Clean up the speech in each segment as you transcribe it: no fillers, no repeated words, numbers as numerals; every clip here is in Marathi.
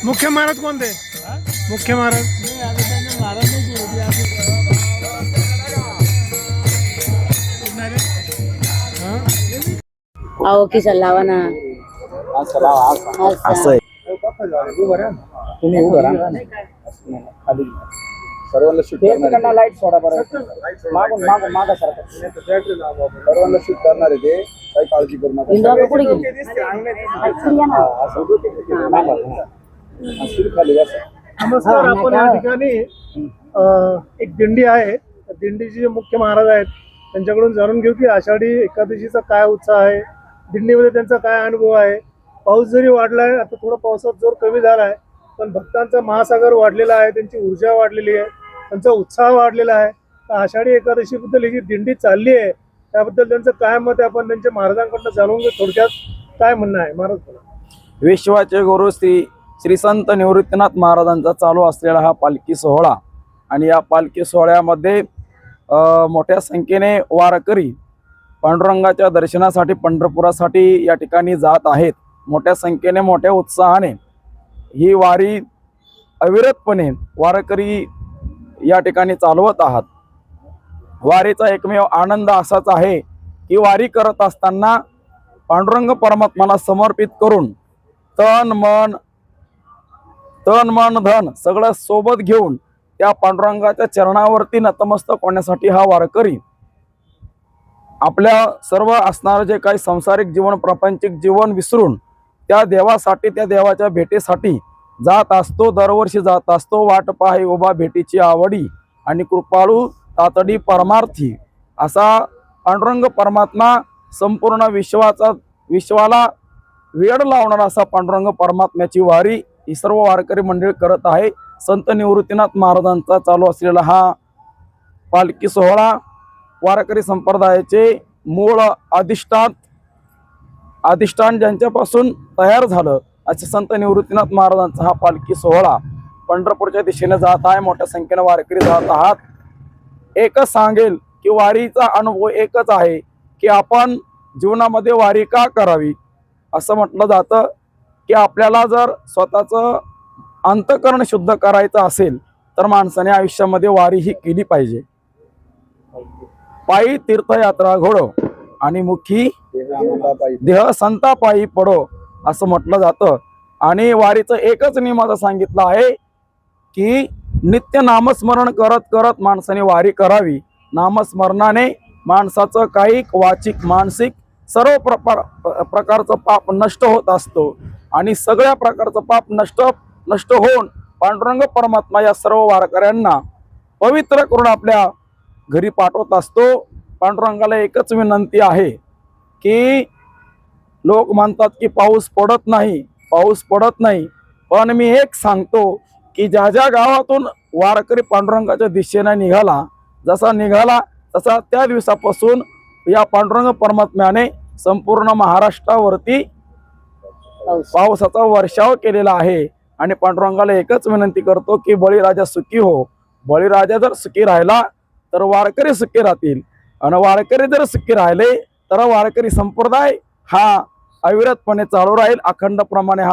मुख्य महाराज कोणते? मुख्य महाराज आओ की लावा ना असं आहे. तुम्ही उभं राहा. खाली सर्वांना शूट करणार. लाईट सोडा बरं. मागून मागून मागा सारखं सर्वांना शूट करणार आहे ते. काही काळजी करू नका. खाली बसा. नमस्कार. आपण या ठिकाणी एक दिंडी आहे. दिंडीचे जे मुख्य महाराज आहेत त्यांच्याकडून जाणून घेऊ की आषाढी एकादशीचा काय उत्साह आहे, दिंडीमध्ये त्यांचा काय अनुभव आहे. पाऊस जरी वाढलाय, आता थोडा पावसाचा जोर कमी झालाय, पण भक्तांचा महासागर वाढलेला आहे, त्यांची ऊर्जा वाढलेली आहे, त्यांचा उत्साह वाढलेला आहे. तर आषाढी एकादशी बद्दल ही जी दिंडी चालली आहे त्याबद्दल त्यांचं काय मत आहे आपण त्यांच्या महाराजांकडून जाणून घेऊ. थोडक्यात काय म्हणणं आहे महाराज? विश्वाचे गुरु श्री संत निवृत्तीनाथ महाराजांचा चालू असलेला हा पालखी सोहळा आणि या पालखी सोहळ्यामध्ये मोठ्या संख्येने वारकरी पांडुरंगाच्या दर्शनासाठी पंढरपुरासाठी या ठिकाणी जात आहेत. मोठ्या संख्येने मोठ्या उत्साहाने ही वारी अविरतपणे वारकरी या ठिकाणी चालवत आहात. वारीचा एकमेव आनंद असाच आहे की वारी करत असताना पांडुरंग परमात्माला समर्पित करून तन मन धन सगळं सोबत घेऊन त्या पांडुरंगाच्या चरणावरती नतमस्तक होण्यासाठी हा वारकरी आपल्या सर्व असणारे जे काही सांसारिक जीवन प्रापंचिक जीवन विसरून त्या देवासाठी त्या देवाच्या भेटीसाठी जात असतो. दरवर्षी जात असतो. वाट पाहे उभा भेटीची आवडी आणि कृपाळू तातडी परमार्थी असा पांडुरंग परमात्मा संपूर्ण विश्वाला वेड लावणारा असा पांडुरंग परमात्म्याची वारी ही सर्व वारकरी मंडळी करत आहे. संत निवृत्तीनाथ महाराजांचा चालू असलेला हा पालखी सोहळा वारकरी संप्रदायाचे मूळ अधिष्ठान ज्यांच्यापासून तयार झालं असे संत निवृत्तीनाथ महाराजांचा हा पालखी सोहळा पंढरपूरच्या दिशेने जात आहे. मोठ्या संख्येने वारकरी जात आहात. एकच सांगेल की वारीचा अनुभव एकच आहे की आपण जीवनामध्ये वारी का करावी. असं म्हटलं जातं की आपल्याला जर स्वतःचं अंतःकरण शुद्ध करायचं असेल तर माणसाने आयुष्यामध्ये वारी ही केली पाहिजे. पायी तीर्थयात्रा घोडो आणि मुखी देह संता पायी पडो असं म्हटलं जातं. आणि वारीचं एकच नियम असं सांगितलं आहे की नित्य नामस्मरण करत करत माणसाने वारी करावी. नामस्मरणाने माणसाचं कायिक वाचिक मानसिक सर्व प्रकारचं पाप नष्ट होत असतो आणि सगळ्या प्रकारचं पाप नष्ट होऊन पांडुरंग परमात्मा या सर्व वारकऱ्यांना पवित्र करून आपल्या घरी पाठवत असतो. पांडुरंगाला एकच विनंती आहे की लोक म्हणतात की पाऊस पडत नाही, पण मी एक सांगतो की ज्या ज्या गावातून वारकरी पांडुरंगाच्या दिशेने निघाला तसा त्या दिवसापासून या पांडुरंग परमात्म्याने संपूर्ण महाराष्ट्रावरती पावसाचा वर्षाव केलेला आहे. आणि पांडुरंगाला एकच विनंती करतो की बळीराजा सुखी हो. बळीराजा जर सुखी राहिला तर वारकरी सुखी राहतील आणि वारकरी जर सुखी राहिले तर वारकरी संप्रदाय हा अविरतपणे चालू राहील. अखंड प्रमाणे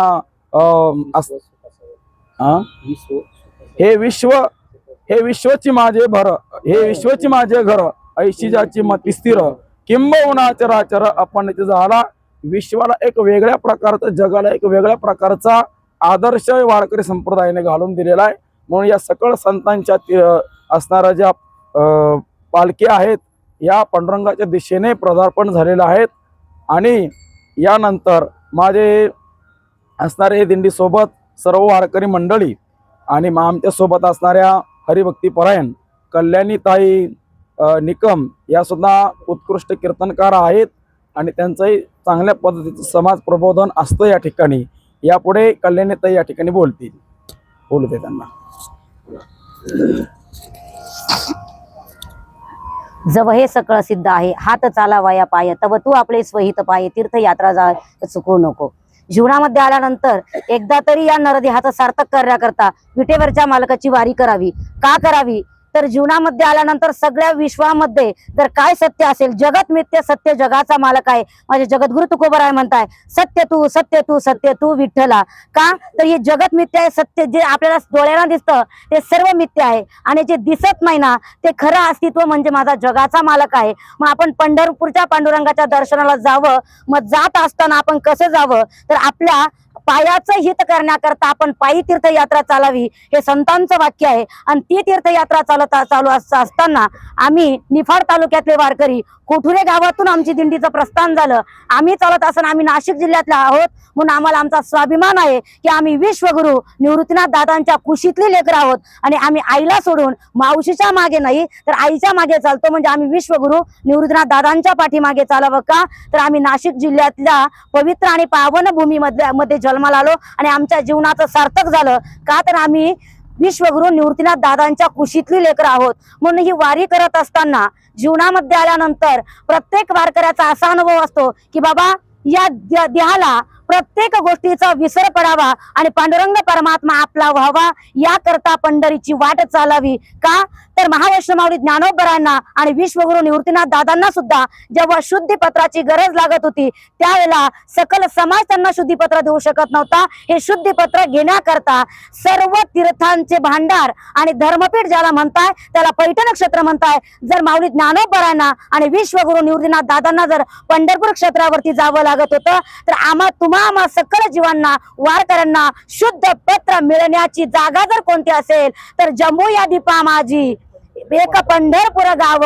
हे विश्वची माझे भर, हे विश्वची माझे घर, ऐशिजाची मती स्थिर, किंबहुना चराचर आपण झाला. विश्वाला एक वेगळ्या प्रकारचा, जगाला एक वेगळ्या प्रकारचा आदर्श वारकरी संप्रदायाने घालून दिलेला आहे. म्हणून या सकळ संतांच्या असणाऱ्या ज्या पालखी आहेत या पांडुरंगाच्या दिशेने पदार्पण झालेल्या आहेत. आणि यानंतर माझे असणारे दिंडीसोबत सर्व वारकरी मंडळी आणि आमच्या सोबत असणाऱ्या हरिभक्तीपरायण कल्याणीताई निकम या सुद्धा उत्कृष्ट कीर्तनकार आहेत आणि त्यांचंही चांगल्या पद्धतीचं समाज प्रबोधन असतं या ठिकाणी. यापुढे कल्याणीताई या ठिकाणी बोलू दे त्यांना. जब हे सकळ सिद्ध आहे हात चालावाया पाय तव तू आपले स्वहित पाय तीर्थयात्रा जा चुकू नको. जीवनामध्ये आल्यानंतर एकदा तरी या नरदेहाचं सार्थक करण्याकरता विटेवरच्या मालकाची वारी करावी. का करावी तर जीवनामध्ये आल्यानंतर सगळ्या विश्वामध्ये जर काय सत्य असेल, जगत मिथ्य सत्य जगाचा मालक आहे, माझे जगद्गुरु तुकोबराय म्हणताय सत्य तू सत्य तू सत्य तू विठ्ठला. का तर हे जगत मिथ्य आहे, सत्य जे आपल्याला डोळ्याला दिसतं ते सर्व मिथ्य आहे आणि जे दिसत नाही ना ते खरं अस्तित्व म्हणजे माझा जगाचा मालक आहे. मग आपण पंढरपूरच्या पांडुरंगाच्या दर्शनाला जावं. मग जात असताना आपण कसं जावं तर आपल्या पायाचं हित करण्याकरता आपण पायी तीर्थयात्रा चालावी हे संतांचं वाक्य आहे. आणि ती तीर्थयात्रा चालू असताना आम्ही निफाड तालुक्यातले वारकरी कोठुरे गावातून आमची दिंडीचं प्रस्थान झालं. आम्ही चालत असताना आम्ही नाशिक जिल्ह्यातले आहोत म्हणून आम्हाला आमचा स्वाभिमान आहे की आम्ही विश्वगुरु निवृत्तीनाथ दादांच्या कुशीतली लेकर आहोत आणि आम्ही आईला सोडून मावशीच्या मागे नाही तर आईच्या मागे चालतो. म्हणजे आम्ही विश्वगुरु निवृत्तीनाथ दादांच्या पाठीमागे चालावं. का तर आम्ही नाशिक जिल्ह्यातल्या पवित्र आणि पावन भूमीमध्ये जन्माला आलो आणि आमच्या जीवनाचं सार्थक झालं. का तर आम्ही विश्वगुरु निवृत्तीनाथ दादांच्या कुशीतली लेकर आहोत. म्हणून ही वारी करत असताना जीवनामध्ये आल्यानंतर प्रत्येक वारकऱ्याचा असा अनुभव असतो की बाबा या देहाला प्रत्येक गोष्टीचा विसर पडावा आणि पांडुरंग परमात्मा आपला व्हावा याकरता पंढरीची वाट चालावी. का तर महावैष्णव ज्ञानोबरायांना आणि विश्वगुरु निवृत्तीनाथ दादांना सुद्धा जेव्हा शुद्धीपत्राची गरज लागत होती त्यावेळेला सकल समाज त्यांना शुद्धीपत्र देऊ शकत नव्हता. हे शुद्धीपत्र घेण्याकरता सर्व तीर्थांचे भांडार आणि धर्मपीठ ज्याला म्हणताय त्याला पैठण क्षेत्र म्हणताय. जर माऊली ज्ञानोबरायांना आणि विश्वगुरु निवृत्तीनाथ दादांना जर पंढरपूर क्षेत्रावरती जावं लागत होतं तर आम्हा सकल जीवांना वारकऱ्यांना शुद्ध पत्र मिळण्याची जागा जर कोणती असेल तर जम्मू या दीपा माझी एक पंढरपूर गाव.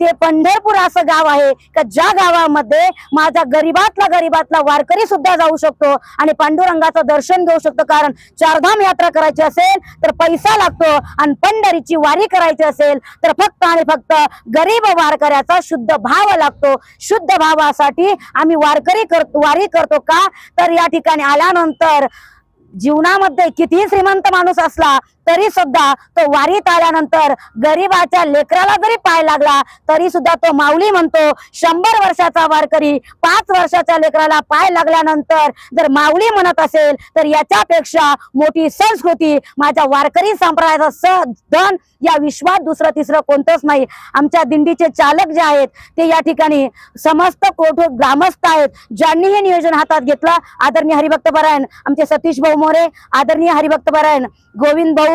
ते पंढरपूर असं गाव आहे का ज्या गावामध्ये माझा गरीबातला वारकरी सुद्धा जाऊ शकतो आणि पांडुरंगाचं दर्शन घेऊ शकतो. कारण चारधाम यात्रा करायची असेल तर पैसा लागतो आणि पंढरीची वारी करायची असेल तर फक्त आणि फक्त गरीब वारकऱ्याचा शुद्ध भाव लागतो. शुद्ध भावासाठी आम्ही वारी करतो. का तर या ठिकाणी आल्यानंतर जीवनामध्ये कितीही श्रीमंत माणूस असला तरी सुद्धा तो वारीत आल्यानंतर गरीबाच्या लेकराला जरी पाय लागला तरी सुद्धा तो माऊली म्हणतो. 100 वर्षाचा वारकरी 5 वर्षाच्या लेकराला पाय लागल्यानंतर जर माऊली म्हणत असेल तर याच्यापेक्षा मोठी संस्कृती माझ्या वारकरी संप्रदायाचा धन या विश्वात दुसरं तिसरं कोणतंच नाही. आमच्या दिंडीचे चालक जे आहेत ते या ठिकाणी समस्त कोठोर ग्रामस्थ आहेत ज्यांनी हे नियोजन हातात घेतलं. आदरणीय हरिभक्त परायण आमचे सतीश भाऊ मोरे, आदरणीय हरिभक्त परायण गोविंद भाऊ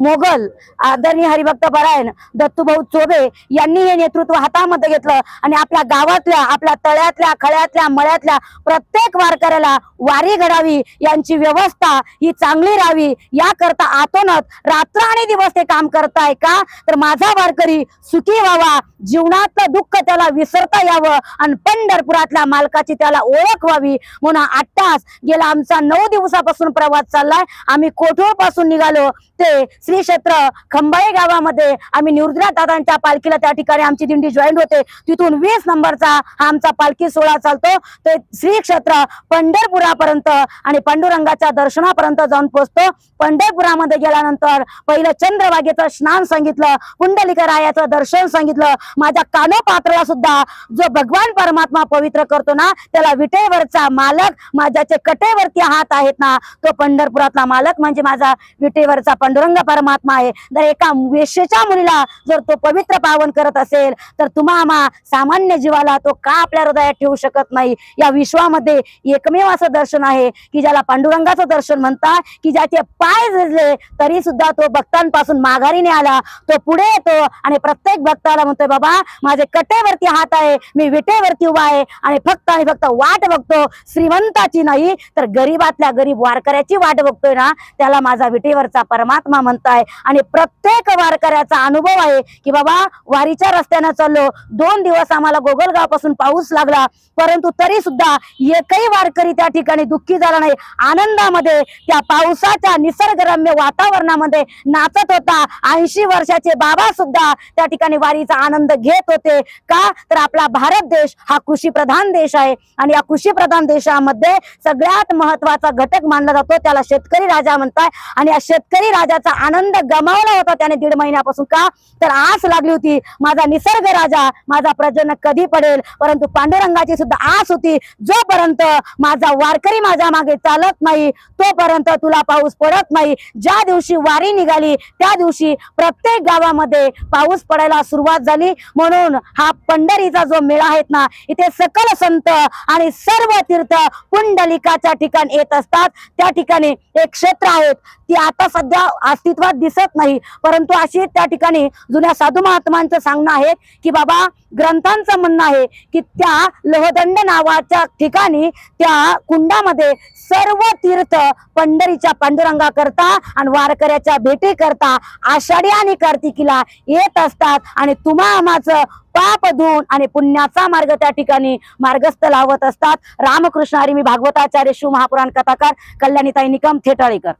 मोगल, आदरणीय हरिभक्त परायण दत्तूभाऊ चोबे यांनी हे नेतृत्व हातामध्ये घेतलं आणि आपल्या गावातल्या आपल्या तळ्यातल्या खळ्यातल्या मळ्यातल्या प्रत्येक वारकऱ्याला वारी घडावी यांची व्यवस्था ही चांगली राहावी याकरता आतोनात रात्र आणि दिवस ते काम करताय. का तर माझा वारकरी सुखी व्हावा, जीवनातलं दुःख त्याला विसरता यावं आणि पंढरपुरातल्या मालकाची त्याला ओळख व्हावी म्हणून 8 तास गेला आमचा 9 दिवसापासून प्रवास चाललाय. आम्ही कोठूर पासून निघालो ते श्री क्षेत्र खंबाळे गावामध्ये आम्ही निवृत्तीनाथ दादांच्या पालखीला त्या ठिकाणी आमची दिंडी जॉईन होते. तिथून 20 नंबरचा हा आमचा पालखी सोहळा चालतो. ते श्री क्षेत्र पंढरपुरापर्यंत आणि पांडुरंगाच्या दर्शनापर्यंत जाऊन पोहोचतो. पंढरपुरामध्ये गेल्यानंतर पहिलं चंद्रभागेचं स्नान सांगितलं, पुंडलिकरायाचं दर्शन सांगितलं. माझ्या कानोपात्राला सुद्धा जो भगवान परमात्मा पवित्र करतो ना त्याला विटेवरचा मालक, माझ्याचे कटेवरती हात आहेत ना तो पंढरपुरातला मालक म्हणजे माझा विटेवरचा पांडुरंग परमात्मा आहे. जर एका वेश्येच्या मुलीला जर तो पवित्र पावन करत असेल तर तुम्हा सामान्य जीवाला तो का आपल्या हृदयात ठेवू शकत नाही. या विश्वामध्ये एकमेव असं दर्शन आहे की ज्याला पांडुरंगाचं दर्शन म्हणतात की ज्याचे पाय झिजले तरी सुद्धा तो भक्तांपासून माघारी नाही आला. तो पुढे येतो आणि प्रत्येक भक्ताला म्हणतोय बाबा माझे कटेवरती हात आहे, मी विटेवरती उभा आहे आणि फक्त वाट बघतो श्रीमंताची नाही तर गरीबातल्या गरीब वारकऱ्याची वाट बघतोय ना त्याला माझा विटेवरचा परमात्मा म्हणताय. आणि प्रत्येक वारकऱ्याचा अनुभव आहे की बाबा वारीच्या रस्त्याने चाललो, 2 दिवस आम्हाला गोगलगाव पासून पाऊस लागला परंतु तरी सुद्धा एकही वारकरी त्या ठिकाणी दुःखी झाला नाही. आनंदामध्ये त्या पावसाच्या निसर्गरम्य वातावरणामध्ये नाचत होता. 80 वर्षाचे बाबा सुद्धा त्या ठिकाणी वारीचा आनंद घेत होते. का तर आपला भारत देश हा कृषी प्रधान देश आहे आणि या कृषी प्रधान देशामध्ये सगळ्यात महत्वाचा घटक मानला जातो त्याला शेतकरी राजा म्हणताय. आणि या शेतकरी राजाचा आनंद गमावला होता त्याने 1.5 महिन्यापासून. का तर आस लागली होती माझा निसर्ग राजा माझा प्रजन कधी पडेल, परंतु पांडुरंगाची सुद्धा आस होती जोपर्यंत माझा वारकरी माझ्या मागे चालत नाही तोपर्यंत तुला पाऊस पडत नाही. ज्या दिवशी वारी निघाली त्या दिवशी प्रत्येक गावामध्ये पाऊस पडायला सुरुवात झाली. म्हणून हा पंढरीचा जो मेळा आहेत ना, इथे सकल संत आणि सर्व तीर्थ पुंडलिकाच्या ठिकाणी येत असतात. त्या ठिकाणी एक क्षेत्र आहेत ती आता सध्या अस्तित्वात दिसत नाही, परंतु अशी त्या ठिकाणी जुन्या साधू महात्मांचं सांगणं आहे की बाबा ग्रंथांचं म्हणणं आहे की त्या लोहदंड नावाच्या ठिकाणी त्या कुंडामध्ये सर्व तीर्थ पंढरीच्या पांडुरंगा करता आणि वारकऱ्याच्या भेटी करता आषाढी आणि कार्तिकीला येत असतात आणि तुम्हा आम्हाचं पाप धुवून आणि पुण्याचा मार्ग त्या ठिकाणी मार्गस्थ लावत असतात. रामकृष्ण हरी. मी भागवताचार्य शिव महापुराण कथाकार कल्याणीताई निकम थेटाळीकर.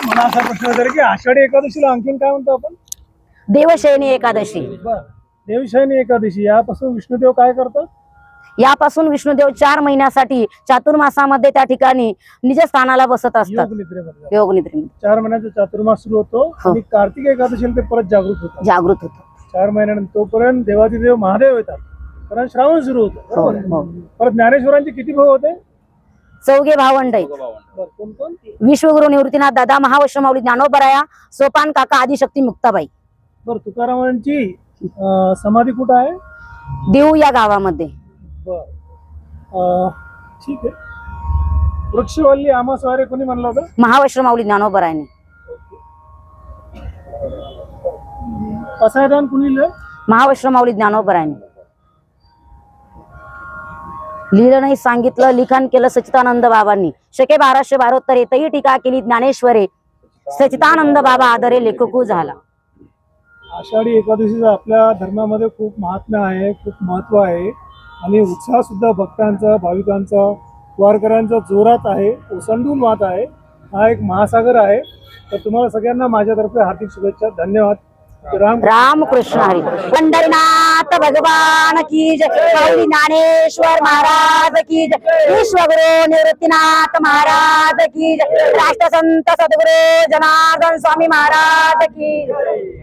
मला असा प्रश्न विचार की आषाढी एकादशीला आणखीन काय म्हणतो आपण? देवशयनी एकादशी. देवशयनी एकादशी यापासून विष्णुदेव काय करतात? यापासून विष्णुदेव 4 महिन्यासाठी चातुर्मासामध्ये त्या ठिकाणी निज स्थानाला बसत असतात. योग निद्रेमध्ये 4 महिन्याचा चातुर्मास सुरू होतो आणि कार्तिक एकादशीला ते परत जागृत होत. 4 महिन्यानंतर तोपर्यंत देवाचे देव महादेव येतात, कारण श्रावण सुरू होतो. परत ज्ञानेश्वरांचे किती भाऊ होते? 4 भावंड. कोण कोण? विश्वगुरु निवृत्तीनाथ दादा, महावैष्णव माऊली ज्ञानोबराया, सोपान काका, आदिशक्ती मुक्ताबाई. बर, तुकारामांची समाधी कुठं आहे? देऊ या गावामध्ये. बर, ठीक आहे. वृक्षवल्ली आमास्वारे कोणी म्हणलं होतं? महावैष्णव माऊली ज्ञानोबरायाने. पसायदान कुणी लिहिलं? महावैष्णव माऊली ज्ञानोबरायाने. लिहिलं नाही, सांगितलं, लिखाण केलं सच्चिदानंद बाबांनी. शके 1272 येथही टीका केली ज्ञानेश्वरे, सच्चिदानंद बाबा आदरे लेखकू झाला. आषाढी एकादशीचं आपल्या धर्मामध्ये खूप महात्म्य आहे, खूप महत्व आहे आणि उत्साह सुद्धा भक्तांचा, भाविकांचा, वारकऱ्यांचा जोरात आहे, ओसंडून वाहत आहे. हा एक महासागर आहे. तर तुम्हाला सगळ्यांना माझ्यातर्फे हार्दिक शुभेच्छा. धन्यवाद. रामकृष्ण हरी. पंढरीनाथ भगवान की जय. माऊली ज्ञानेश्वर महाराज की जय. विश्वगुरु निवृत्तीनाथ महाराज की जय. राष्ट्रसंत सद्गुरु जनार्दन स्वामी महाराज की जय.